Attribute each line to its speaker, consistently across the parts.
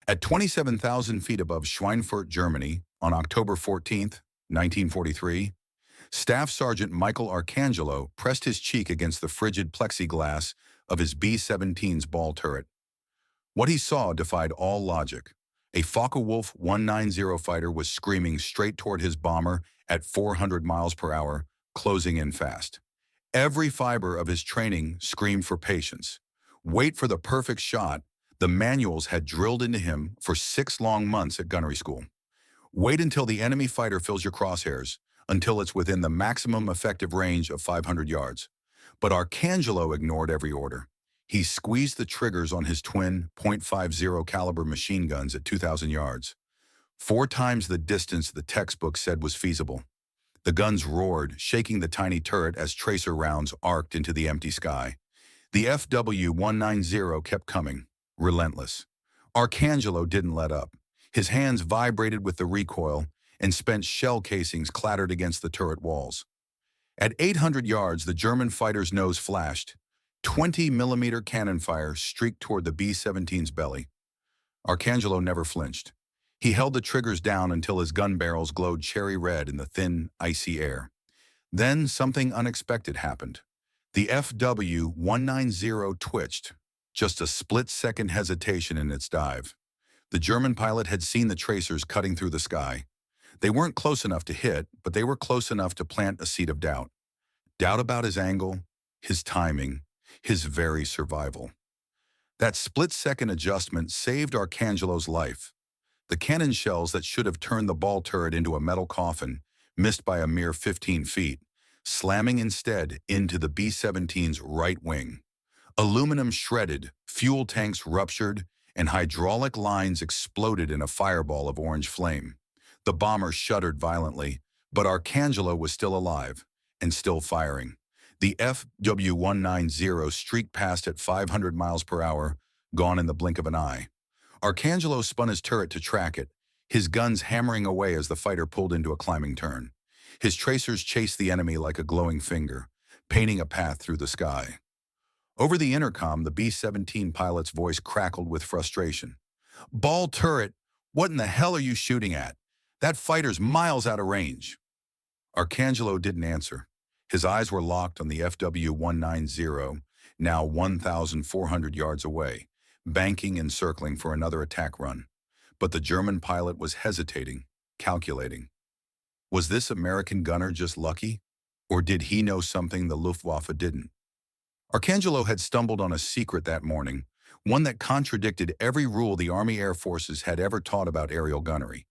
Speaker 1: At 27,000 feet above Schweinfurt, Germany, on October 14th, 1943, Staff Sergeant Michael Arcangelo pressed his cheek against the frigid plexiglass of his B-17's ball turret. What he saw defied all logic. A Focke-Wulf 190 fighter was screaming straight toward his bomber at 400 miles per hour, closing in fast. Every fiber of his training screamed for patience. Wait for the perfect shot the manuals had drilled into him for 6 long months at gunnery school. Wait until the enemy fighter fills your crosshairs, until it's within the maximum effective range of 500 yards. But Arcangelo ignored every order. He squeezed the triggers on his twin .50 caliber machine guns at 2,000 yards, 4 times the distance the textbook said was feasible. The guns roared, shaking the tiny turret as tracer rounds arced into the empty sky. The FW-190 kept coming, relentless. Arcangelo didn't let up. His hands vibrated with the recoil, and spent shell casings clattered against the turret walls. At 800 yards, the German fighter's nose flashed. 20-millimeter cannon fire streaked toward the B-17's belly. Arcangelo never flinched. He held the triggers down until his gun barrels glowed cherry red in the thin, icy air. Then something unexpected happened. The FW-190 twitched, just a split-second hesitation in its dive. The German pilot had seen the tracers cutting through the sky. They weren't close enough to hit, but they were close enough to plant a seed of doubt. Doubt about his angle, his timing, his very survival. That split-second adjustment saved Arcangelo's life. The cannon shells that should have turned the ball turret into a metal coffin missed by a mere 15 feet, slamming instead into the B-17's right wing. Aluminum shredded, fuel tanks ruptured, and hydraulic lines exploded in a fireball of orange flame. The bomber shuddered violently, but Arcangelo was still alive and still firing. The FW-190 streaked past at 500 miles per hour, gone in the blink of an eye. Arcangelo spun his turret to track it, his guns hammering away as the fighter pulled into a climbing turn. His tracers chased the enemy like a glowing finger, painting a path through the sky. Over the intercom, the B-17 pilot's voice crackled with frustration. "Ball turret, what in the hell are you shooting at? That fighter's miles out of range." Arcangelo didn't answer. His eyes were locked on the FW-190, now 1,400 yards away, banking and circling for another attack run. But the German pilot was hesitating, calculating. Was this American gunner just lucky? Or did he know something the Luftwaffe didn't? Arcangelo had stumbled on a secret that morning, one that contradicted every rule the Army Air Forces had ever taught about aerial gunnery.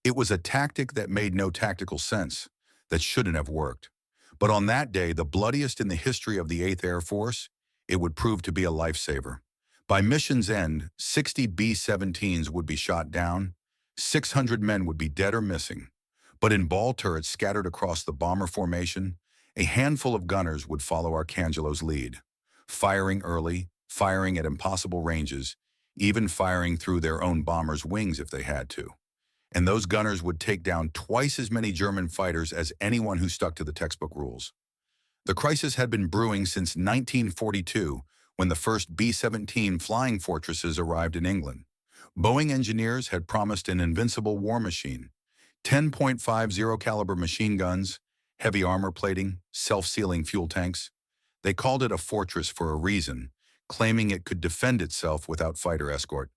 Speaker 1: It was a tactic that made no tactical sense, that shouldn't have worked. But on that day, the bloodiest in the history of the 8th Air Force, it would prove to be a lifesaver. By mission's end, 60 B-17s would be shot down, 600 men would be dead or missing. But in ball turrets scattered across the bomber formation, a handful of gunners would follow Arcangelo's lead, firing early, firing at impossible ranges, even firing through their own bomber's wings if they had to. And those gunners would take down twice as many German fighters as anyone who stuck to the textbook rules. The crisis had been brewing since 1942, when the first B-17 flying fortresses arrived in England. Boeing engineers had promised an invincible war machine, 10.50 caliber machine guns, heavy armor plating, self-sealing fuel tanks. They called it a fortress for a reason, claiming it could defend itself without fighter escort.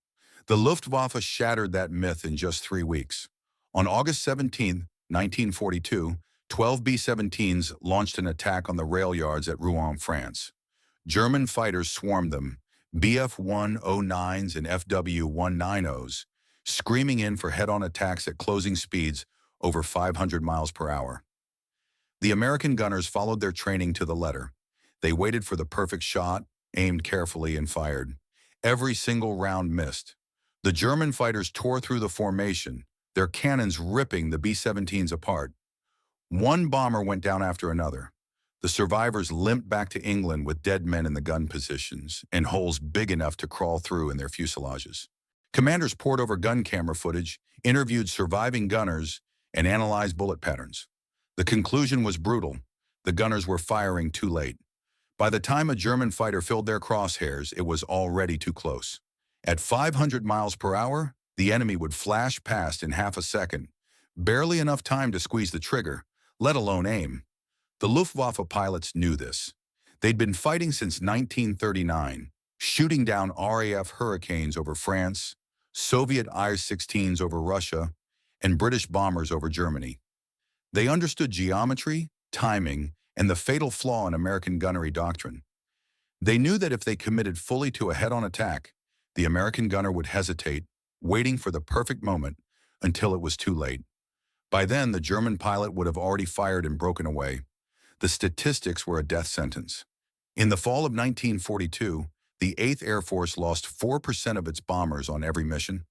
Speaker 1: The Luftwaffe shattered that myth in just 3 weeks. On August 17, 1942, 12 B-17s launched an attack on the rail yards at Rouen, France. German fighters swarmed them, Bf-109s and FW-190s, screaming in for head-on attacks at closing speeds over 500 miles per hour. The American gunners followed their training to the letter. They waited for the perfect shot, aimed carefully, and fired. Every single round missed. The German fighters tore through the formation, their cannons ripping the B-17s apart. One bomber went down after another. The survivors limped back to England with dead men in the gun positions and holes big enough to crawl through in their fuselages. Commanders pored over gun camera footage, interviewed surviving gunners, and analyzed bullet patterns. The conclusion was brutal. The gunners were firing too late. By the time a German fighter filled their crosshairs, it was already too close. At 500 miles per hour, The enemy would flash past in half a second, barely enough time to squeeze the trigger, let alone aim. The Luftwaffe pilots knew this. They'd been fighting since 1939, shooting down RAF Hurricanes over France, Soviet I-16s over Russia, and British bombers over Germany. They understood geometry, timing, and the fatal flaw in American gunnery doctrine. They knew that if they committed fully to a head-on attack, the American gunner would hesitate, waiting for the perfect moment until it was too late. By then, the German pilot would have already fired and broken away. The statistics were a death sentence. In the fall of 1942, the 8th Air Force lost 4% of its bombers on every mission.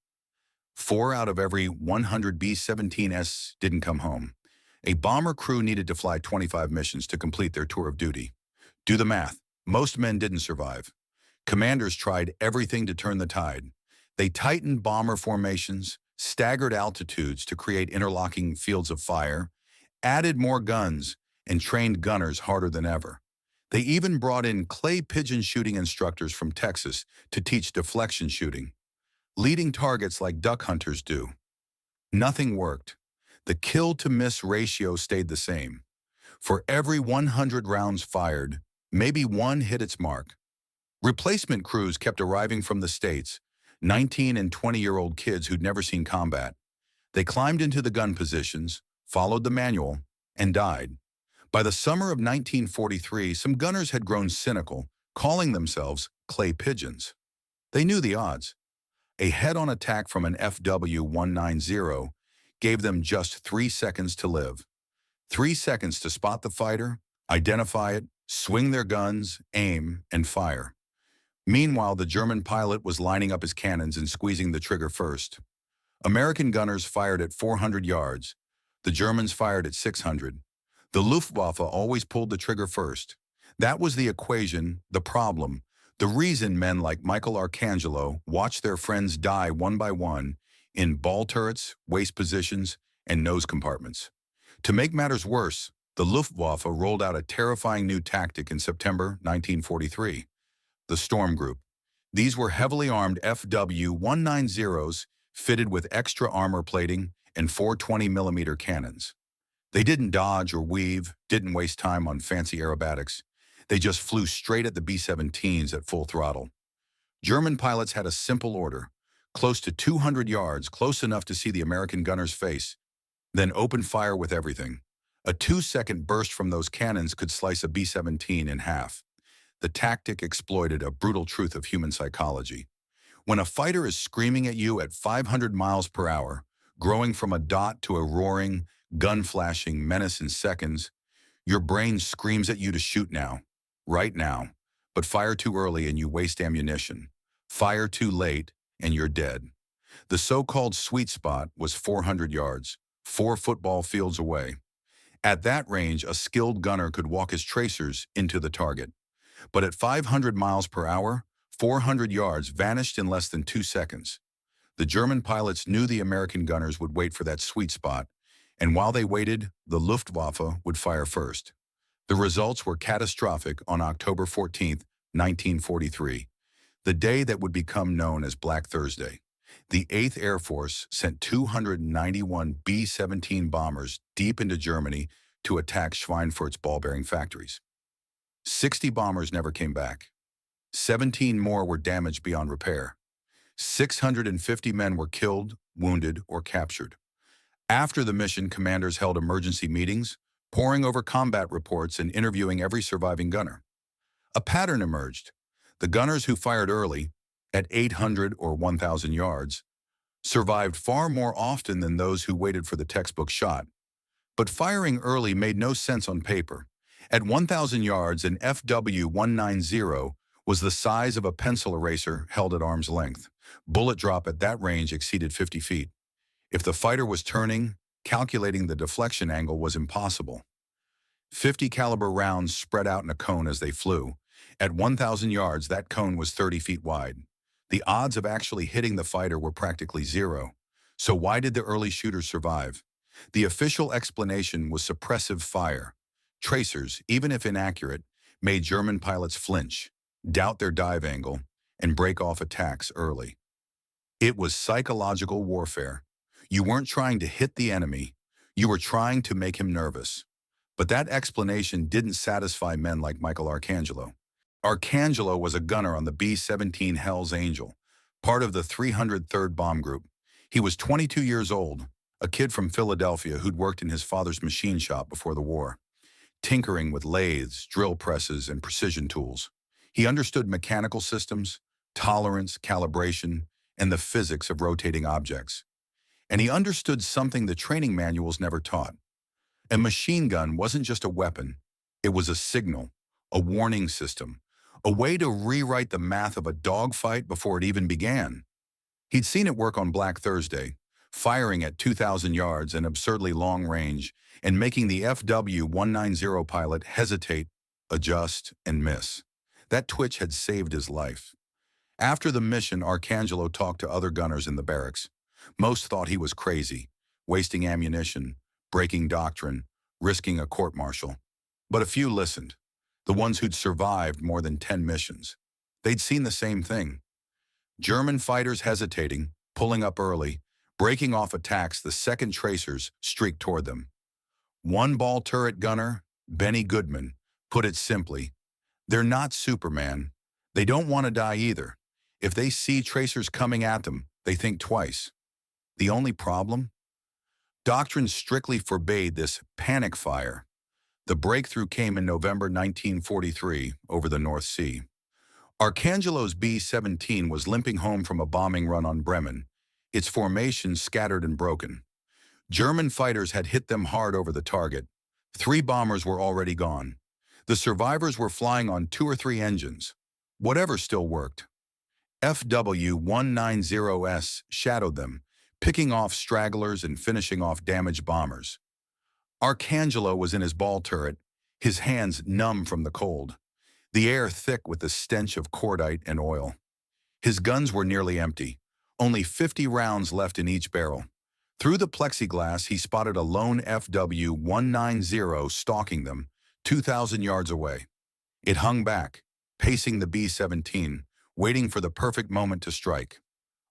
Speaker 1: 4 out of every 100 B-17s didn't come home. A bomber crew needed to fly 25 missions to complete their tour of duty. Do the math. Most men didn't survive. Commanders tried everything to turn the tide. They tightened bomber formations, staggered altitudes to create interlocking fields of fire, added more guns, and trained gunners harder than ever. They even brought in clay pigeon shooting instructors from Texas to teach deflection shooting, leading targets like duck hunters do. Nothing worked. The kill-to-miss ratio stayed the same. For every 100 rounds fired, maybe one hit its mark. Replacement crews kept arriving from the States, 19 and 20-year-old kids who'd never seen combat. They climbed into the gun positions, followed the manual, and died. By the summer of 1943, some gunners had grown cynical, calling themselves clay pigeons. They knew the odds. A head-on attack from an FW-190 gave them just 3 seconds to live. 3 seconds to spot the fighter, identify it, swing their guns, aim, and fire. Meanwhile, the German pilot was lining up his cannons and squeezing the trigger first. American gunners fired at 400 yards. The Germans fired at 600. The Luftwaffe always pulled the trigger first. That was the equation, the problem, the reason men like Michael Arcangelo watched their friends die one by one in ball turrets, waist positions, and nose compartments. To make matters worse, the Luftwaffe rolled out a terrifying new tactic in September 1943, the Storm Group. These were heavily armed FW-190s fitted with extra armor plating and 420mm cannons. They didn't dodge or weave, didn't waste time on fancy aerobatics. They just flew straight at the B-17s at full throttle. German pilots had a simple order: close to 200 yards, close enough to see the American gunner's face, then open fire with everything. A 2-second burst from those cannons could slice a B-17 in half. The tactic exploited a brutal truth of human psychology. When a fighter is screaming at you at 500 miles per hour, growing from a dot to a roaring, gun-flashing menace in seconds, your brain screams at you to shoot now, right now. But fire too early and you waste ammunition. Fire too late and you're dead. The so-called sweet spot was 400 yards, 4 football fields away. At that range, a skilled gunner could walk his tracers into the target. But at 500 miles per hour, 400 yards vanished in less than 2 seconds. The German pilots knew the American gunners would wait for that sweet spot, and while they waited, the Luftwaffe would fire first. The results were catastrophic on October 14, 1943, the day that would become known as Black Thursday. The 8th Air Force sent 291 B-17 bombers deep into Germany to attack Schweinfurt's ball-bearing factories. 60 bombers never came back. 17 more were damaged beyond repair. 650 men were killed, wounded, or captured. After the mission, commanders held emergency meetings, poring over combat reports and interviewing every surviving gunner. A pattern emerged. The gunners who fired early, at 800 or 1,000 yards, survived far more often than those who waited for the textbook shot. But firing early made no sense on paper. At 1,000 yards, an FW-190 was the size of a pencil eraser held at arm's length. Bullet drop at that range exceeded 50 feet. If the fighter was turning, calculating the deflection angle was impossible. 50 caliber rounds spread out in a cone as they flew. At 1,000 yards, that cone was 30 feet wide. The odds of actually hitting the fighter were practically zero. So why did the early shooters survive? The official explanation was suppressive fire. Tracers, even if inaccurate, made German pilots flinch, doubt their dive angle, and break off attacks early. It was psychological warfare. You weren't trying to hit the enemy. You were trying to make him nervous. But that explanation didn't satisfy men like Michael Arcangelo. Arcangelo was a gunner on the B-17 Hell's Angel, part of the 303rd Bomb Group. He was 22 years old, a kid from Philadelphia who'd worked in his father's machine shop before the war, tinkering with lathes, drill presses, and precision tools. He understood mechanical systems, tolerance, calibration, and the physics of rotating objects. And he understood something the training manuals never taught. A machine gun wasn't just a weapon. It was a signal, a warning system, a way to rewrite the math of a dogfight before it even began. He'd seen it work on Black Thursday, firing at 2,000 yards and absurdly long range, and making the FW-190 pilot hesitate, adjust, and miss. That twitch had saved his life. After the mission, Arcangelo talked to other gunners in the barracks. Most thought he was crazy, wasting ammunition, breaking doctrine, risking a court-martial. But a few listened, the ones who'd survived more than 10 missions. They'd seen the same thing. German fighters hesitating, pulling up early, breaking off attacks the second tracers streaked toward them. One ball turret gunner, Benny Goodman, put it simply, "They're not Superman. They don't want to die either. If they see tracers coming at them, they think twice." The only problem? Doctrine strictly forbade this panic fire. The breakthrough came in November 1943 over the North Sea. Arcangelo's B-17 was limping home from a bombing run on Bremen, its formation scattered and broken. German fighters had hit them hard over the target. 3 bombers were already gone. The survivors were flying on 2 or 3 engines. Whatever still worked. FW-190s shadowed them, picking off stragglers and finishing off damaged bombers. Arcangelo was in his ball turret, his hands numb from the cold, the air thick with the stench of cordite and oil. His guns were nearly empty, only 50 rounds left in each barrel. Through the plexiglass, he spotted a lone FW-190 stalking them, 2,000 yards away. It hung back, pacing the B-17, waiting for the perfect moment to strike.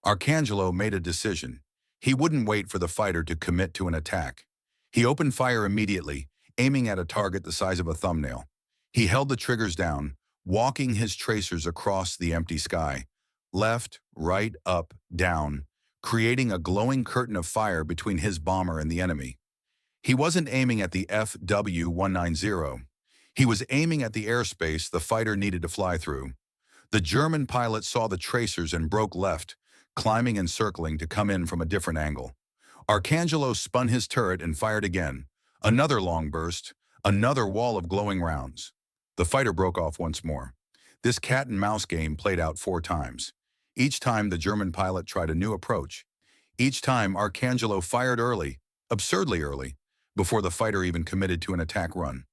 Speaker 1: Arcangelo made a decision. He wouldn't wait for the fighter to commit to an attack. He opened fire immediately, aiming at a target the size of a thumbnail. He held the triggers down, walking his tracers across the empty sky, left, right, up, down, creating a glowing curtain of fire between his bomber and the enemy. He wasn't aiming at the FW-190. He was aiming at the airspace the fighter needed to fly through. The German pilot saw the tracers and broke left, climbing and circling to come in from a different angle. Arcangelo spun his turret and fired again. Another long burst, another wall of glowing rounds. The fighter broke off once more. This cat-and-mouse game played out 4 times. Each time the German pilot tried a new approach. Each time Arcangelo fired early, absurdly early, before the fighter even committed to an attack run.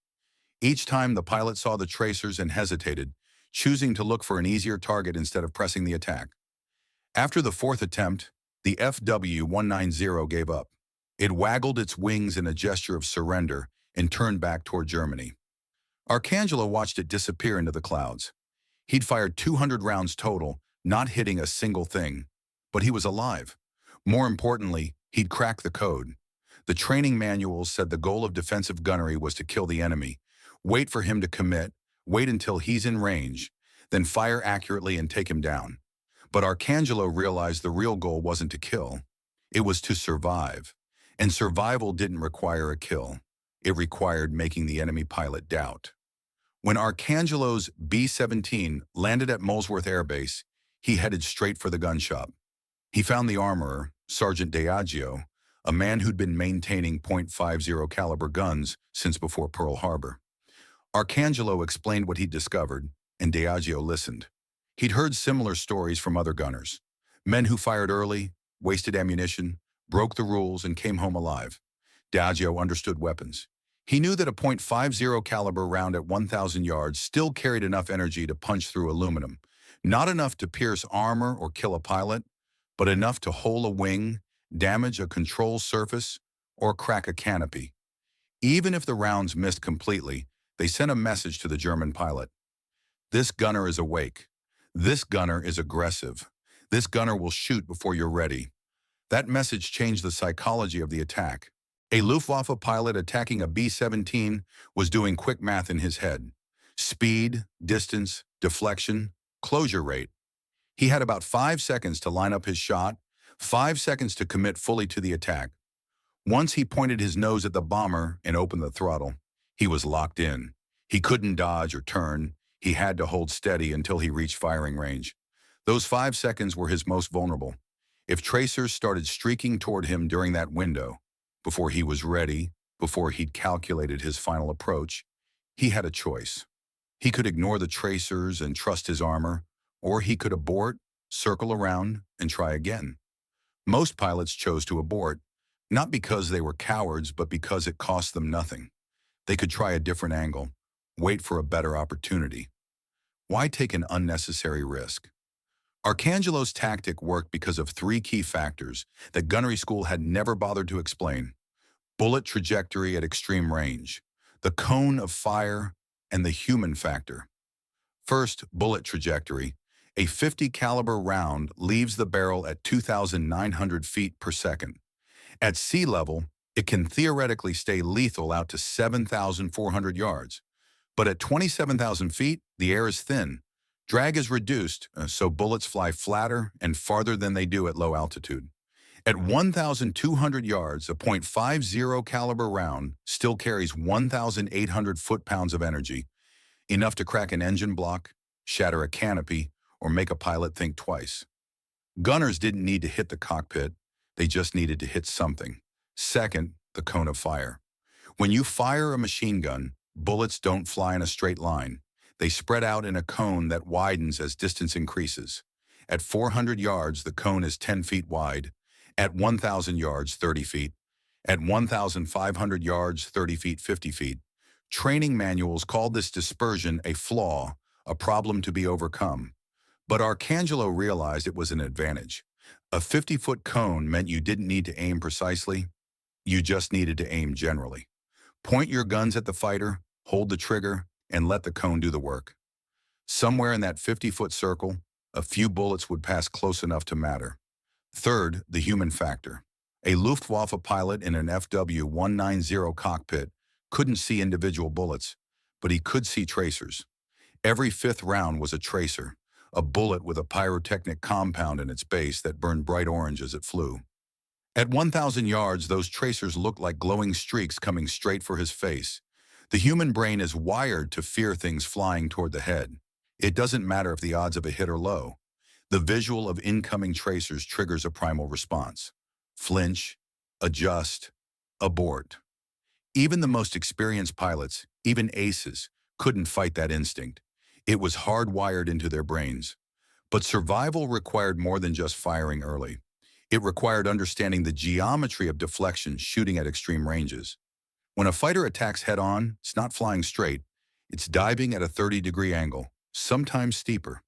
Speaker 1: Each time the pilot saw the tracers and hesitated, choosing to look for an easier target instead of pressing the attack. After the 4th attempt, the FW-190 gave up. It waggled its wings in a gesture of surrender and turned back toward Germany. Arcangelo watched it disappear into the clouds. He'd fired 200 rounds total, not hitting a single thing. But he was alive. More importantly, he'd cracked the code. The training manuals said the goal of defensive gunnery was to kill the enemy, wait for him to commit, wait until he's in range, then fire accurately and take him down. But Arcangelo realized the real goal wasn't to kill. It was to survive. And survival didn't require a kill. It required making the enemy pilot doubt. When Arcangelo's B-17 landed at Molesworth Air Base, he headed straight for the gun shop. He found the armorer, Sergeant Diageo, a man who'd been maintaining .50 caliber guns since before Pearl Harbor. Arcangelo explained what he'd discovered, and Diageo listened. He'd heard similar stories from other gunners. Men who fired early, wasted ammunition, broke the rules, and came home alive. Diageo understood weapons. He knew that a .50 caliber round at 1,000 yards still carried enough energy to punch through aluminum. Not enough to pierce armor or kill a pilot, but enough to hole a wing, damage a control surface, or crack a canopy. Even if the rounds missed completely, they sent a message to the German pilot. This gunner is awake. This gunner is aggressive. This gunner will shoot before you're ready. That message changed the psychology of the attack. A Luftwaffe pilot attacking a B-17 was doing quick math in his head. Speed, distance, deflection, closure rate. He had about 5 seconds to line up his shot, 5 seconds to commit fully to the attack. Once he pointed his nose at the bomber and opened the throttle, he was locked in. He couldn't dodge or turn. He had to hold steady until he reached firing range. Those 5 seconds were his most vulnerable. If tracers started streaking toward him during that window, before he was ready, before he'd calculated his final approach, he had a choice. He could ignore the tracers and trust his armor, or he could abort, circle around, and try again. Most pilots chose to abort, not because they were cowards, but because it cost them nothing. They could try a different angle, wait for a better opportunity. Why take an unnecessary risk? Arcangelo's tactic worked because of 3 key factors that gunnery school had never bothered to explain: bullet trajectory at extreme range, the cone of fire, and the human factor. First, bullet trajectory. A .50 caliber round leaves the barrel at 2,900 feet per second. At sea level, it can theoretically stay lethal out to 7,400 yards. But at 27,000 feet, the air is thin. Drag is reduced, so bullets fly flatter and farther than they do at low altitude. At 1,200 yards, a .50 caliber round still carries 1,800 foot-pounds of energy, enough to crack an engine block, shatter a canopy, or make a pilot think twice. Gunners didn't need to hit the cockpit, they just needed to hit something. Second, the cone of fire. When you fire a machine gun, bullets don't fly in a straight line. They spread out in a cone that widens as distance increases. At 400 yards, the cone is 10 feet wide. At 1,000 yards, 30 feet. At 1,500 yards, 30 feet, 50 feet. Training manuals called this dispersion a flaw, a problem to be overcome. But Arcangelo realized it was an advantage. A 50-foot cone meant you didn't need to aim precisely. You just needed to aim generally. Point your guns at the fighter, hold the trigger, and let the cone do the work. Somewhere in that 50-foot circle, a few bullets would pass close enough to matter. Third, the human factor. A Luftwaffe pilot in an FW-190 cockpit couldn't see individual bullets, but he could see tracers. Every 5th round was a tracer, a bullet with a pyrotechnic compound in its base that burned bright orange as it flew. At 1,000 yards, those tracers looked like glowing streaks coming straight for his face. The human brain is wired to fear things flying toward the head. It doesn't matter if the odds of a hit are low. The visual of incoming tracers triggers a primal response. Flinch, adjust, abort. Even the most experienced pilots, even aces, couldn't fight that instinct. It was hardwired into their brains. But survival required more than just firing early. It required understanding the geometry of deflection shooting at extreme ranges. When a fighter attacks head-on, it's not flying straight. It's diving at a 30-degree angle, sometimes steeper.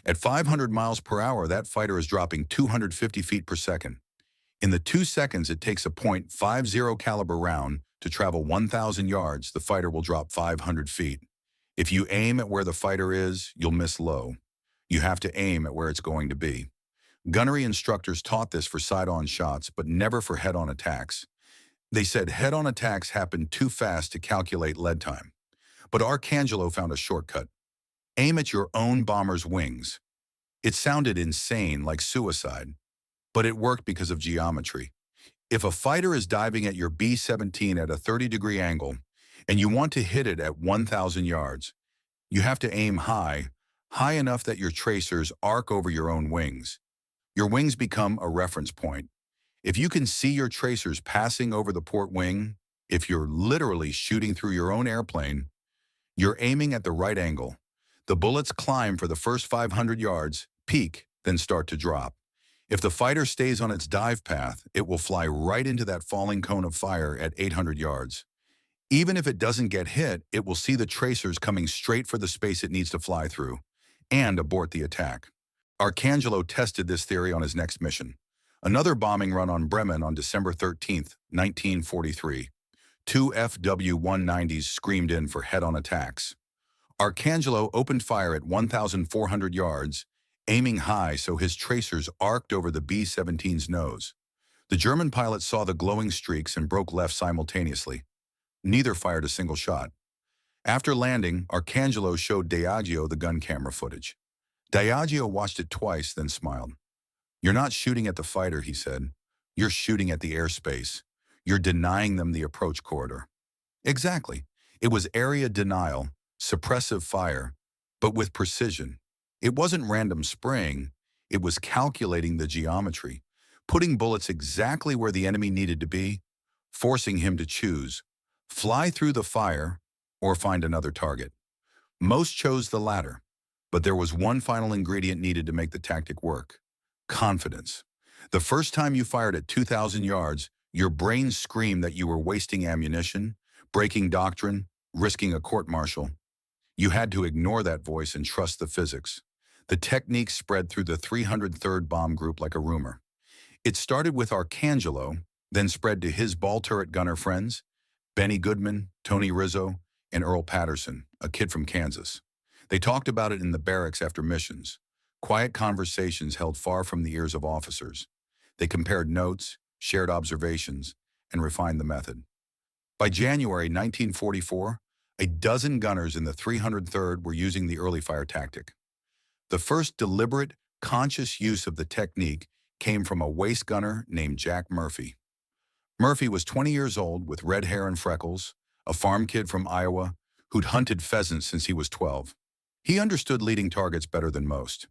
Speaker 1: At 500 miles per hour, that fighter is dropping 250 feet per second. In the 2 seconds it takes a .50 caliber round to travel 1,000 yards, the fighter will drop 500 feet. If you aim at where the fighter is, you'll miss low. You have to aim at where it's going to be. Gunnery instructors taught this for side-on shots, but never for head-on attacks. They said head-on attacks happened too fast to calculate lead time. But Arcangelo found a shortcut. Aim at your own bomber's wings. It sounded insane, like suicide, but it worked because of geometry. If a fighter is diving at your B-17 at a 30-degree angle, and you want to hit it at 1,000 yards, you have to aim high, high enough that your tracers arc over your own wings. Your wings become a reference point. If you can see your tracers passing over the port wing, if you're literally shooting through your own airplane, you're aiming at the right angle. The bullets climb for the first 500 yards, peak, then start to drop. If the fighter stays on its dive path, it will fly right into that falling cone of fire at 800 yards. Even if it doesn't get hit, it will see the tracers coming straight for the space it needs to fly through, and abort the attack. Arcangelo tested this theory on his next mission. Another bombing run on Bremen on December 13, 1943. 2 FW-190s screamed in for head-on attacks. Arcangelo opened fire at 1,400 yards aiming high so his tracers arced over the B-17's nose. The German pilot saw the glowing streaks and broke left simultaneously. Neither fired a single shot. After landing, Arcangelo showed Diageo the gun camera footage. Diageo watched it twice, then smiled. "You're not shooting at the fighter," he said. "You're shooting at the airspace. You're denying them the approach corridor." Exactly. It was area denial, suppressive fire, but with precision. It wasn't random spraying. It was calculating the geometry, putting bullets exactly where the enemy needed to be, forcing him to choose, fly through the fire or find another target. Most chose the latter, but there was one final ingredient needed to make the tactic work: confidence. The first time you fired at 2,000 yards, your brain screamed that you were wasting ammunition, breaking doctrine, risking a court-martial. You had to ignore that voice and trust the physics. The technique spread through the 303rd Bomb Group like a rumor. It started with Arcangelo, then spread to his ball turret gunner friends, Benny Goodman, Tony Rizzo, and Earl Patterson, a kid from Kansas. They talked about it in the barracks after missions, quiet conversations held far from the ears of officers. They compared notes, shared observations, and refined the method. By January 1944, a dozen gunners in the 303rd were using the early fire tactic. The first deliberate, conscious use of the technique came from a waist gunner named Jack Murphy. Murphy was 20 years old with red hair and freckles, a farm kid from Iowa who'd hunted pheasants since he was 12. He understood leading targets better than most.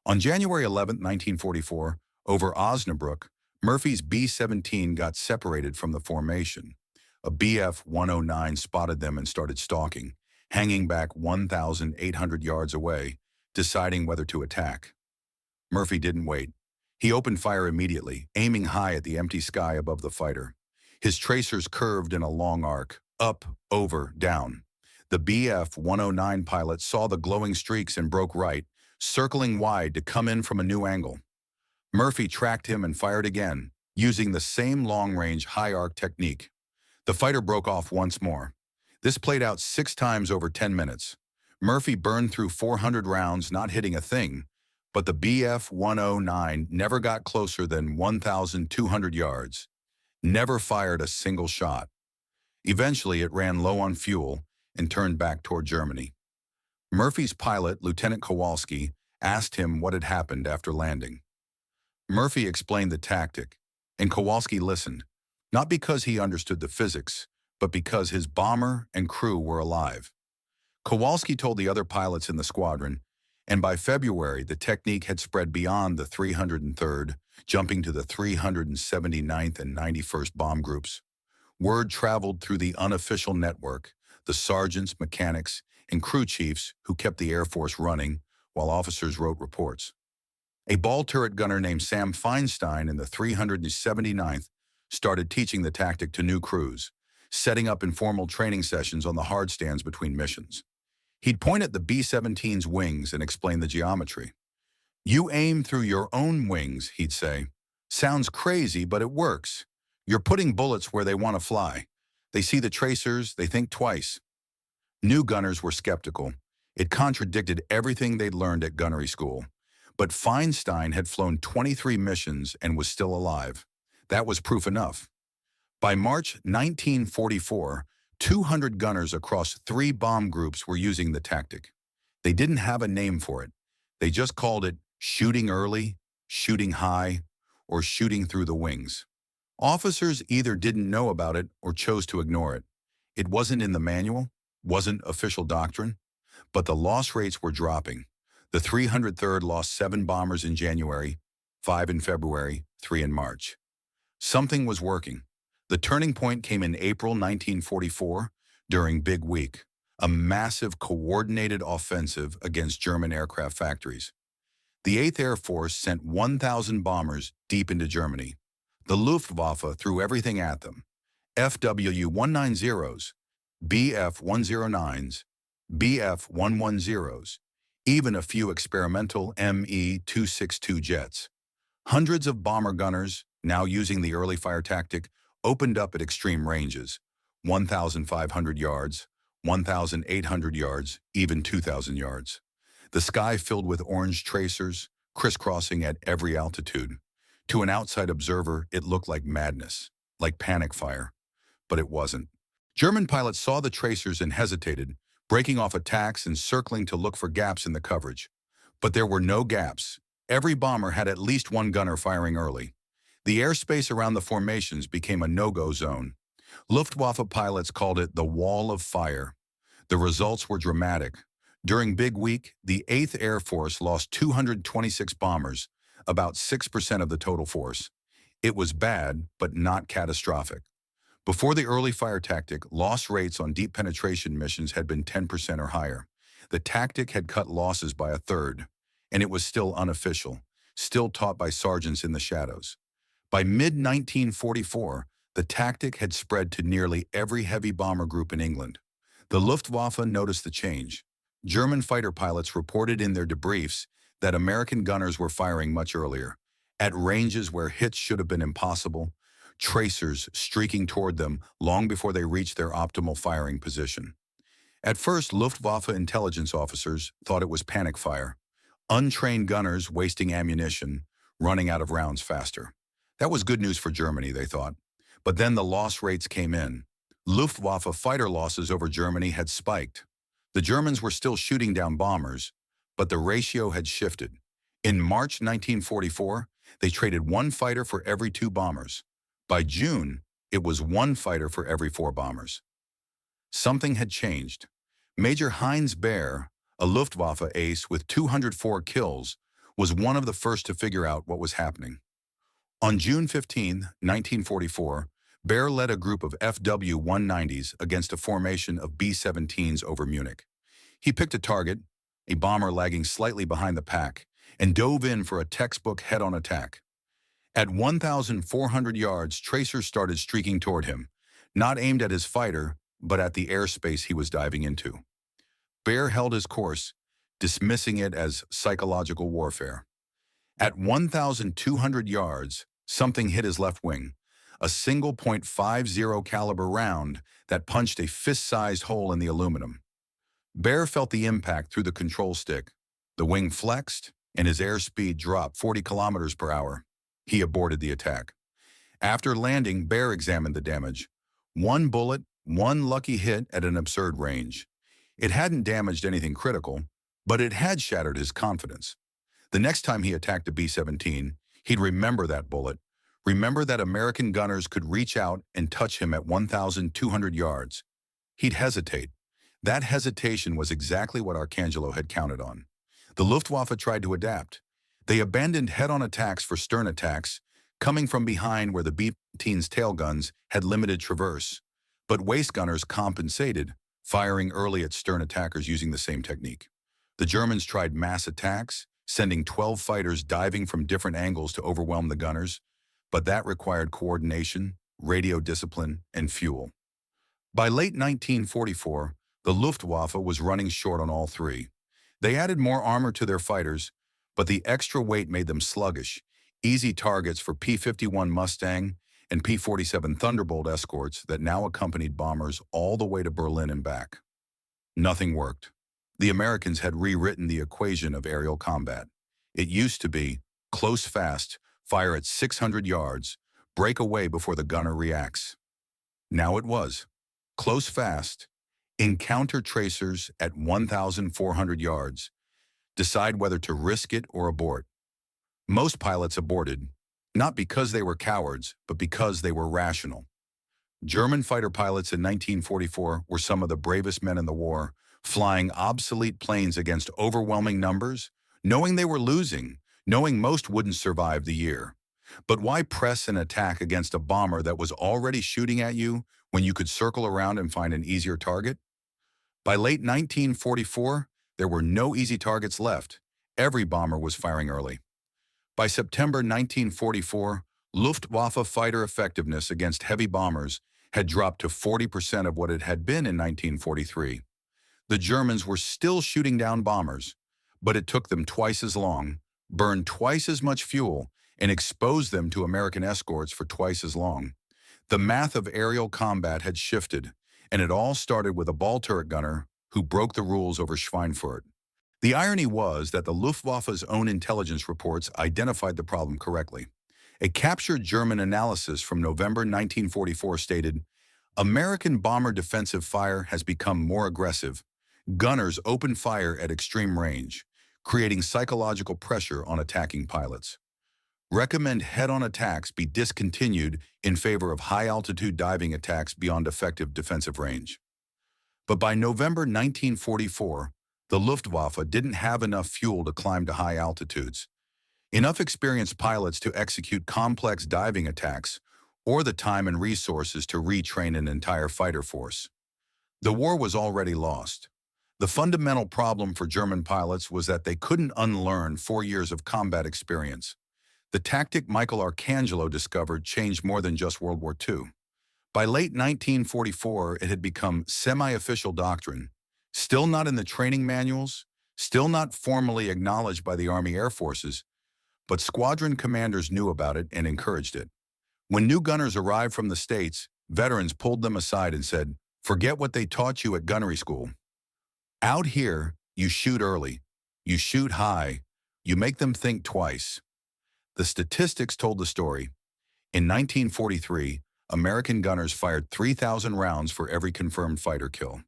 Speaker 1: On January 11, 1944, over Osnabrück, Murphy's B-17 got separated from the formation. A Bf-109 spotted them and started stalking, hanging back 1,800 yards away, deciding whether to attack. Murphy didn't wait. He opened fire immediately, aiming high at the empty sky above the fighter. His tracers curved in a long arc, up, over, down. The Bf-109 pilot saw the glowing streaks and broke right, circling wide to come in from a new angle. Murphy tracked him and fired again, using the same long-range high-arc technique. The fighter broke off once more. This played out 6 times over 10 minutes. Murphy burned through 400 rounds, not hitting a thing, but the Bf-109 never got closer than 1,200 yards, never fired a single shot. Eventually, it ran low on fuel and turned back toward Germany. Murphy's pilot, Lieutenant Kowalski, asked him what had happened after landing. Murphy explained the tactic, and Kowalski listened, not because he understood the physics, but because his bomber and crew were alive. Kowalski told the other pilots in the squadron, and by February, the technique had spread beyond the 303rd, jumping to the 379th and 91st bomb groups. Word traveled through the unofficial network, the sergeants, mechanics, and crew chiefs who kept the Air Force running while officers wrote reports. A ball turret gunner named Sam Feinstein in the 379th started teaching the tactic to new crews, setting up informal training sessions on the hard stands between missions. He'd point at the B-17's wings and explain the geometry. "You aim through your own wings," he'd say. "Sounds crazy, but it works. You're putting bullets where they want to fly. They see the tracers, they think twice." New gunners were skeptical. It contradicted everything they'd learned at gunnery school. But Feinstein had flown 23 missions and was still alive. That was proof enough. By March 1944, 200 gunners across 3 bomb groups were using the tactic. They didn't have a name for it. They just called it shooting early, shooting high, or shooting through the wings. Officers either didn't know about it or chose to ignore it. It wasn't in the manual, wasn't official doctrine, but the loss rates were dropping. The 303rd lost 7 bombers in January, 5 in February, 3 in March. Something was working. The turning point came in April 1944 during Big Week, a massive coordinated offensive against German aircraft factories. The 8th Air Force sent 1,000 bombers deep into Germany. The Luftwaffe threw everything at them: FW-190s, Bf-109s, Bf-110s, even a few experimental Me-262 jets. Hundreds of bomber gunners, now using the early fire tactic, opened up at extreme ranges: 1,500 yards, 1,800 yards, even 2,000 yards. the sky filled with orange tracers, crisscrossing at every altitude. To an outside observer, it looked like madness, like panic fire, but it wasn't. German pilots saw the tracers and hesitated, breaking off attacks and circling to look for gaps in the coverage. But there were no gaps. Every bomber had at least one gunner firing early. The airspace around the formations became a no-go zone. Luftwaffe pilots called it the Wall of Fire. The results were dramatic. During Big Week, the 8th Air Force lost 226 bombers, about 6% of the total force. It was bad, but not catastrophic. Before the early fire tactic, loss rates on deep penetration missions had been 10% or higher. The tactic had cut losses by a third, and it was still unofficial, still taught by sergeants in the shadows. By mid-1944, the tactic had spread to nearly every heavy bomber group in England. The Luftwaffe noticed the change. German fighter pilots reported in their debriefs that American gunners were firing much earlier, at ranges where hits should have been impossible, tracers streaking toward them long before they reached their optimal firing position. At first, Luftwaffe intelligence officers thought it was panic fire, untrained gunners wasting ammunition, running out of rounds faster. That was good news for Germany, they thought. But then the loss rates came in. Luftwaffe fighter losses over Germany had spiked. The Germans were still shooting down bombers, but the ratio had shifted. In March 1944, they traded one fighter for every two bombers. By June, it was one fighter for every four bombers. Something had changed. Major Heinz Baer, a Luftwaffe ace with 204 kills, was one of the first to figure out what was happening. On June 15, 1944, Baer led a group of FW-190s against a formation of B-17s over Munich. He picked a target, a bomber lagging slightly behind the pack, and dove in for a textbook head-on attack. At 1,400 yards, tracers started streaking toward him, not aimed at his fighter, but at the airspace he was diving into. Baer held his course, dismissing it as psychological warfare. At 1,200 yards, something hit his left wing, a single .50 caliber round that punched a fist-sized hole in the aluminum. Baer felt the impact through the control stick. The wing flexed, and his airspeed dropped 40 kilometers per hour. He aborted the attack. After landing, Baer examined the damage. One bullet, one lucky hit at an absurd range. It hadn't damaged anything critical, but it had shattered his confidence. The next time he attacked a B-17, he'd remember that bullet, remember that American gunners could reach out and touch him at 1,200 yards. He'd hesitate. That hesitation was exactly what Arcangelo had counted on. The Luftwaffe tried to adapt. They abandoned head-on attacks for stern attacks, coming from behind where the B-17's tail guns had limited traverse. But waist gunners compensated, firing early at stern attackers using the same technique. The Germans tried mass attacks, sending 12 fighters diving from different angles to overwhelm the gunners, but that required coordination, radio discipline, and fuel. By late 1944, the Luftwaffe was running short on all three. They added more armor to their fighters, but the extra weight made them sluggish, easy targets for P-51 Mustang and P-47 Thunderbolt escorts that now accompanied bombers all the way to Berlin and back. Nothing worked. The Americans had rewritten the equation of aerial combat. It used to be, close fast, fire at 600 yards, break away before the gunner reacts. Now it was, close fast, encounter tracers at 1,400 yards, decide whether to risk it or abort. Most pilots aborted, not because they were cowards, but because they were rational. German fighter pilots in 1944 were some of the bravest men in the war, flying obsolete planes against overwhelming numbers, knowing they were losing, knowing most wouldn't survive the year. But why press an attack against a bomber that was already shooting at you when you could circle around and find an easier target? By late 1944, there were no easy targets left. Every bomber was firing early. By September 1944, Luftwaffe fighter effectiveness against heavy bombers had dropped to 40% of what it had been in 1943. The Germans were still shooting down bombers, but it took them twice as long, burned twice as much fuel, and exposed them to American escorts for twice as long. The math of aerial combat had shifted, and it all started with a ball turret gunner who broke the rules over Schweinfurt. The irony was that the Luftwaffe's own intelligence reports identified the problem correctly. A captured German analysis from November 1944 stated, "American bomber defensive fire has become more aggressive. Gunners open fire at extreme range, creating psychological pressure on attacking pilots. Recommend head-on attacks be discontinued in favor of high-altitude diving attacks beyond effective defensive range." But by November 1944, the Luftwaffe didn't have enough fuel to climb to high altitudes, enough experienced pilots to execute complex diving attacks, or the time and resources to retrain an entire fighter force. The war was already lost. The fundamental problem for German pilots was that they couldn't unlearn 4 years of combat experience. The tactic Michael Arcangelo discovered changed more than just World War II. By late 1944, it had become semi-official doctrine, still not in the training manuals, still not formally acknowledged by the Army Air Forces, but squadron commanders knew about it and encouraged it. When new gunners arrived from the States, veterans pulled them aside and said, "Forget what they taught you at gunnery school. Out here, you shoot early, you shoot high, you make them think twice." The statistics told the story. In 1943, American gunners fired 3,000 rounds for every confirmed fighter kill.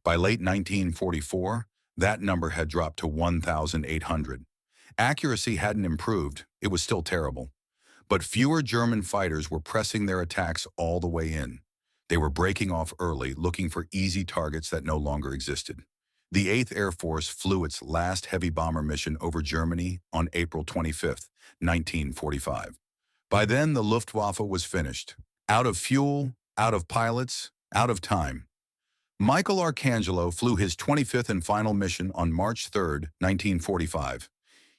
Speaker 1: By late 1944, that number had dropped to 1,800. Accuracy hadn't improved, it was still terrible. But fewer German fighters were pressing their attacks all the way in. They were breaking off early, looking for easy targets that no longer existed. The 8th Air Force flew its last heavy bomber mission over Germany on April 25, 1945. By then, the Luftwaffe was finished. Out of fuel, out of pilots, out of time. Michael Arcangelo flew his 25th and final mission on March 3, 1945.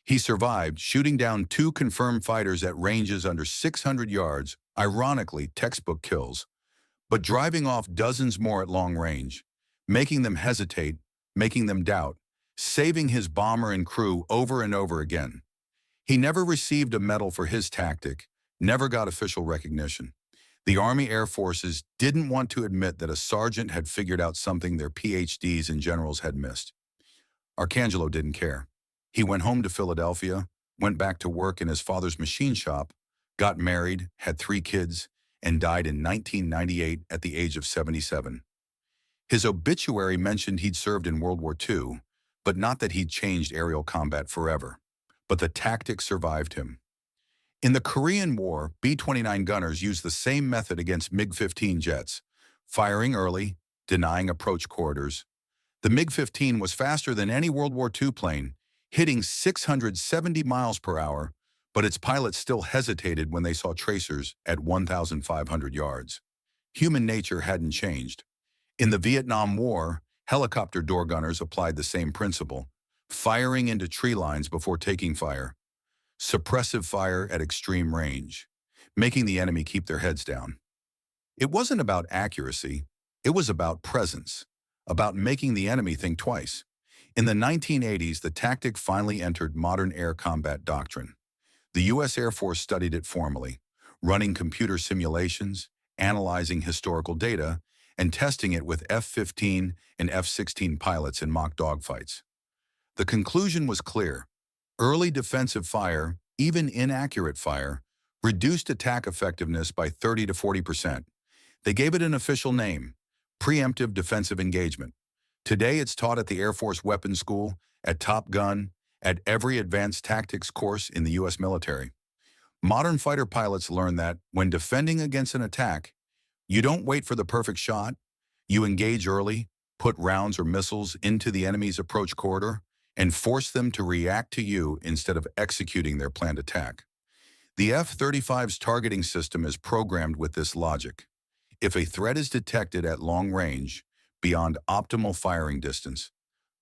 Speaker 1: He survived, shooting down 2 confirmed fighters at ranges under 600 yards, ironically textbook kills, but driving off dozens more at long range, making them hesitate, making them doubt, saving his bomber and crew over and over again. He never received a medal for his tactic, never got official recognition. The Army Air Forces didn't want to admit that a sergeant had figured out something their PhDs and generals had missed. Arcangelo didn't care. He went home to Philadelphia, went back to work in his father's machine shop, got married, had 3 kids, and died in 1998 at the age of 77. His obituary mentioned he'd served in World War II, but not that he'd changed aerial combat forever. But the tactic survived him. In the Korean War, B-29 gunners used the same method against MiG-15 jets, firing early, denying approach corridors. The MiG-15 was faster than any World War II plane, hitting 670 miles per hour, but its pilots still hesitated when they saw tracers at 1,500 yards. Human nature hadn't changed. In the Vietnam War, helicopter door gunners applied the same principle, firing into tree lines before taking fire. Suppressive fire at extreme range, making the enemy keep their heads down. It wasn't about accuracy, it was about presence, about making the enemy think twice. In the 1980s, the tactic finally entered modern air combat doctrine. The U.S. Air Force studied it formally, running computer simulations, analyzing historical data, and testing it with F-15 and F-16 pilots in mock dogfights. The conclusion was clear. Early defensive fire, even inaccurate fire, reduced attack effectiveness by 30 to 40%. They gave it an official name, preemptive defensive engagement. Today it's taught at the Air Force Weapons School, at Top Gun, at every advanced tactics course in the U.S. military. Modern fighter pilots learn that when defending against an attack, you don't wait for the perfect shot, you engage early, put rounds or missiles into the enemy's approach corridor, and force them to react to you instead of executing their planned attack. The F-35's targeting system is programmed with this logic. If a threat is detected at long range, beyond optimal firing distance,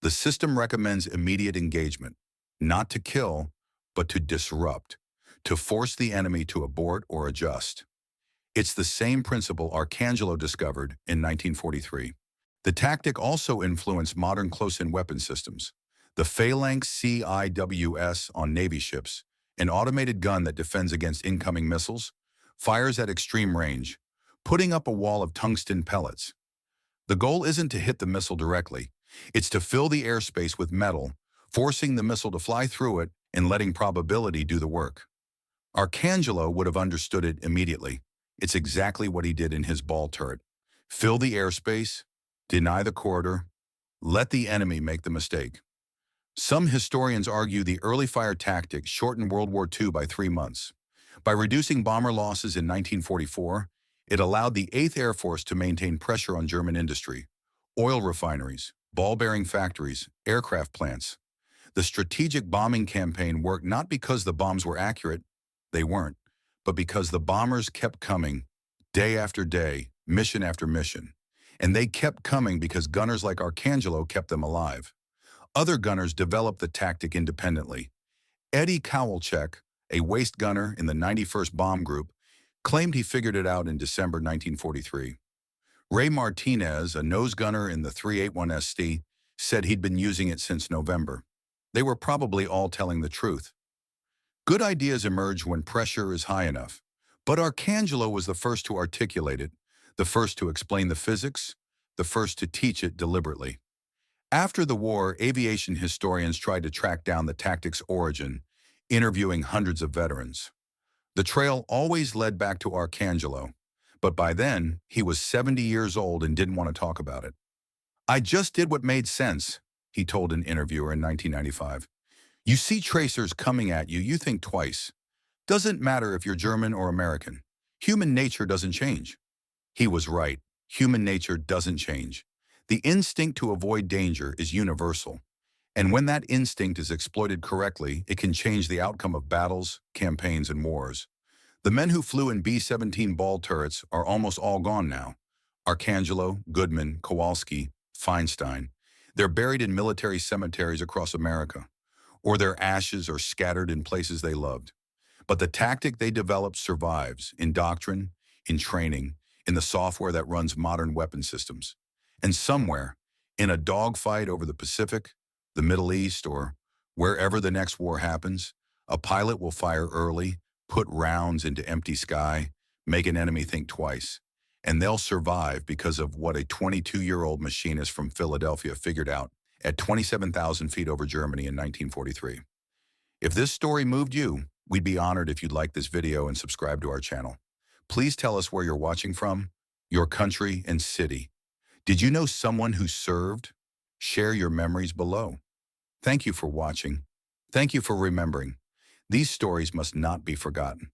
Speaker 1: the system recommends immediate engagement, not to kill, but to disrupt, to force the enemy to abort or adjust. It's the same principle Arcangelo discovered in 1943. The tactic also influenced modern close-in weapon systems. The Phalanx CIWS on Navy ships, an automated gun that defends against incoming missiles, fires at extreme range, putting up a wall of tungsten pellets. The goal isn't to hit the missile directly, it's to fill the airspace with metal, forcing the missile to fly through it and letting probability do the work. Arcangelo would have understood it immediately. It's exactly what he did in his ball turret. Fill the airspace, deny the corridor, let the enemy make the mistake. Some historians argue the early fire tactic shortened World War II by 3 months. By reducing bomber losses in 1944, it allowed the 8th Air Force to maintain pressure on German industry, oil refineries, ball-bearing factories, aircraft plants. The strategic bombing campaign worked not because the bombs were accurate, they weren't, but because the bombers kept coming, day after day, mission after mission. And they kept coming because gunners like Arcangelo kept them alive. Other gunners developed the tactic independently. Eddie Kowalczyk, a waist gunner in the 91st Bomb Group, claimed he figured it out in December 1943. Ray Martinez, a nose gunner in the 381ST, said he'd been using it since November. They were probably all telling the truth. Good ideas emerge when pressure is high enough, but Arcangelo was the first to articulate it, the first to explain the physics, the first to teach it deliberately. After the war, aviation historians tried to track down the tactic's origin, interviewing hundreds of veterans. The trail always led back to Arcangelo, but by then, he was 70 years old and didn't want to talk about it. "I just did what made sense," he told an interviewer in 1995. "You see tracers coming at you, you think twice. Doesn't matter if you're German or American. Human nature doesn't change." He was right. Human nature doesn't change. The instinct to avoid danger is universal. And when that instinct is exploited correctly, it can change the outcome of battles, campaigns, and wars. The men who flew in B-17 ball turrets are almost all gone now. Arcangelo, Goodman, Kowalski, Feinstein. They're buried in military cemeteries across America, or their ashes are scattered in places they loved. But the tactic they developed survives in doctrine, in training, in the software that runs modern weapon systems. And somewhere, in a dogfight over the Pacific, the Middle East, or wherever the next war happens, a pilot will fire early, put rounds into empty sky, make an enemy think twice. And they'll survive because of what a 22-year-old machinist from Philadelphia figured out at 27,000 feet over Germany in 1943. If this story moved you, we'd be honored if you'd like this video and subscribe to our channel. Please tell us where you're watching from, your country and city. Did you know someone who served? Share your memories below. Thank you for watching. Thank you for remembering. These stories must not be forgotten.